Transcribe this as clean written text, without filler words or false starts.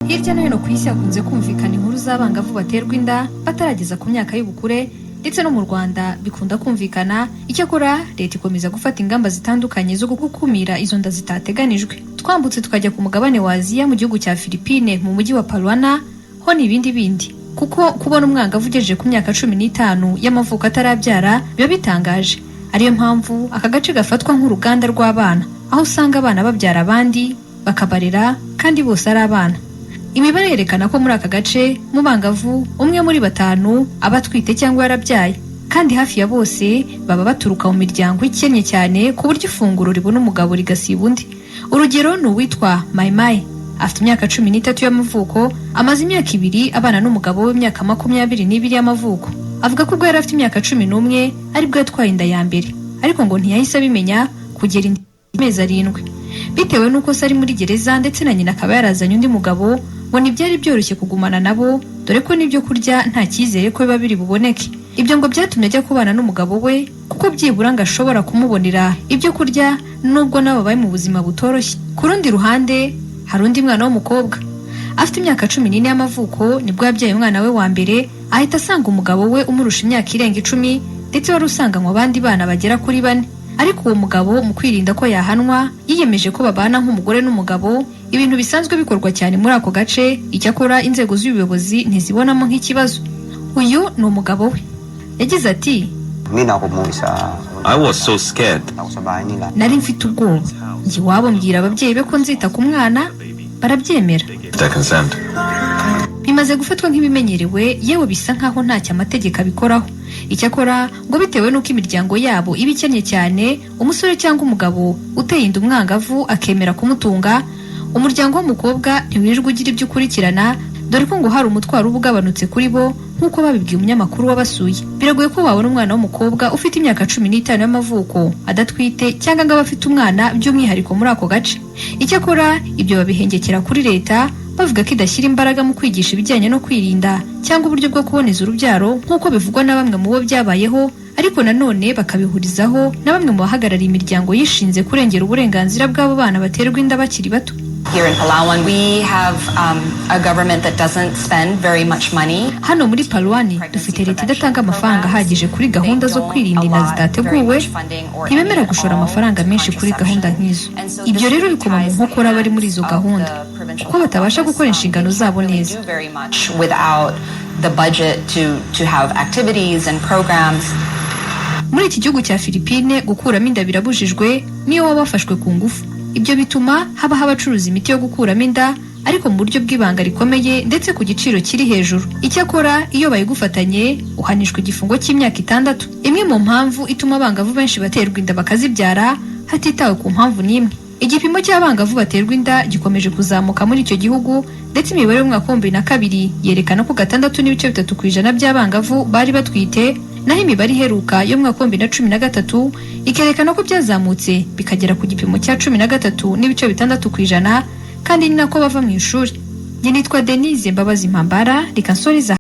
Hirya no hino ku isi hakunze kumvikana inkuru z'abangavu baterwa inda batarageza ku myaka y'ubukure, ndetse no mu Rwanda bikunda kumvikana. Icyakora leta ikomeza gufata ingamba zitandukanye zo gukumira izo nda zitateganijwe. Twambutse tukajya ku mugabane wa Aziya mu gihugu cya Philippines mu mujyi wa Palawan, ho ni ibindi kuko kubona umwangavu ugejeje ku myaka 15 y'amavuko atarabyara biba bitangaje. Ariyo mpamvu aka gace gafatwa nk'uruganda rw'abana, aho usanga abana babyara abandi bakabarera kandi bose ari abana. Imibare yerekana ko muri aka gace mu bangavu umwe muri 5 aba atwite cyangwa yarabyaye, kandi hafi ya bose baba baturuka mu miryango ikennye cyane ku buryo ifunguro ribona umugabo rigasiba undi. Urugero ni uwitwa Maimai, afite imyaka 13 y'amavuko, amaze imyaka 2 abana n'umugabo w'imyaka 22 y'amavuko. Avuga ko ubwo yari afite imyaka 11 aribwo yatwaye inda ya mbere, ariko ngo ntiyahise abimenya kugera amezi 7, bitewe n'uko se ari muri gereza ndetse na nyina akaba yarazanye undi mugabo. Ngo ntibyari byoroshye kugumana nabo, dore ko n'ibyo kurya nta cyizere ko biba biri buboneke. Ibyo ngo byatumye ajya kubana n'umugabo we kuko byibura ngo ashobora kumubonera ibyo kurya nubwo nabo bari mu buzima butoroshye. Ku rundi ruhande hari undi mwana w'umukobwa afite imyaka 14 y'amavuko, nibwo yabyaye umwana we wa mbere, ahita asanga umugabo we umurusha imyaka irenga 10 ndetse wari usanganywe abandi bana bagera kuri 4. Ariko uwo mugabo mu kwirinda ko yahanwa yiyemeje ko babana nk'umugore n'umugabo, ibintu bisanzwe bikorwa cyane muri ako gace. Icyakora inzego z'ubuyobozi ntizibonamo nk'ikibazo. Uyu ni umugabo we, yagize ati, I was so scared. Nari mfite ubwoba, iwabo mbwira ababyeyi be ko nzita ku mwana, barabyemera. Bimaze gufatwa nk'ibimenyerewe, yewe bisa nkaho ntacyo amategeko abikoraho. Icyakora ngo bitewe n'uko imiryango yabo iba ikennye cyane, umusore cyangwa umugabo uteye inda umwangavu akemera kumutunga, umuryango w'umukobwa ntiwirirwa ugira ibyo ukurikirana, dore ko ngo hari umutwaro uba ugabanutse kuri bo, nk'uko babibwiye umunyamakuru wabasuye. Biragoye ko wabona umwana w'umukobwa ufite imyaka 15 y'amavuko adatwite cyangwa ngo abafite umwana by'umwihariko muri ako gace. Icyakora ibyo babihengekera kuri leta, bavuga ko idashyira imbaraga mu kwigisha ibijyanye no kwirinda cyangwa uburyo bwo kuboneza urubyaro nk'uko bivugwa na bamwe mu bo byabayeho, ariko nanone bakabihurizaho na bamwe mu bahagarariye imiryango yishinze kurengera uburenganzira bw'abo bana baterwa inda bakiri bato. Here in Palawan, we have a government that doesn't spend very much money. Hano muri Palawan dufite leta idatanga amafaranga ahagije kuri gahunda zo kwirinda inda zitateguwe, ntibemera gushora amafaranga menshi kuri gahunda nk'izo. Ibyo rero bikoma mu nkokora bari muri izo gahunda, kuko batabasha gukora inshingano zabo neza. Muri iki gihugu cya Philippines gukuramo inda birabujijwe niyo waba wafashwe ku ngufu. Ibyo bituma habaho abacuruza imiti yo gukuramo inda, ariko mu buryo bw'ibanga rikomeye ndetse ku giciro kiri hejuru. Icyakora iyo bayigufatanye uhanishwa igifungo cy'imyaka 6. Imwe mu mpamvu ituma abangavu benshi baterwa inda bakazibyara hatitawe ku mpamvu n'imwe. Igipimo cy'abangavu baterwa inda gikomeje kuzamuka muri icyo gihugu, ndetse imibare y'umwaka wa 2022 yerekana ko 6.3% by'abangavu bari batwite, naho imibare iheruka yo mu mwaka wa 2013 ikerekana ko byazamutse bikagera ku gipimo cya 13.6%, kandi ni nako bava mu ishuri. Njye nitwa Denise Mbabazi Mpambara, reka nsoriza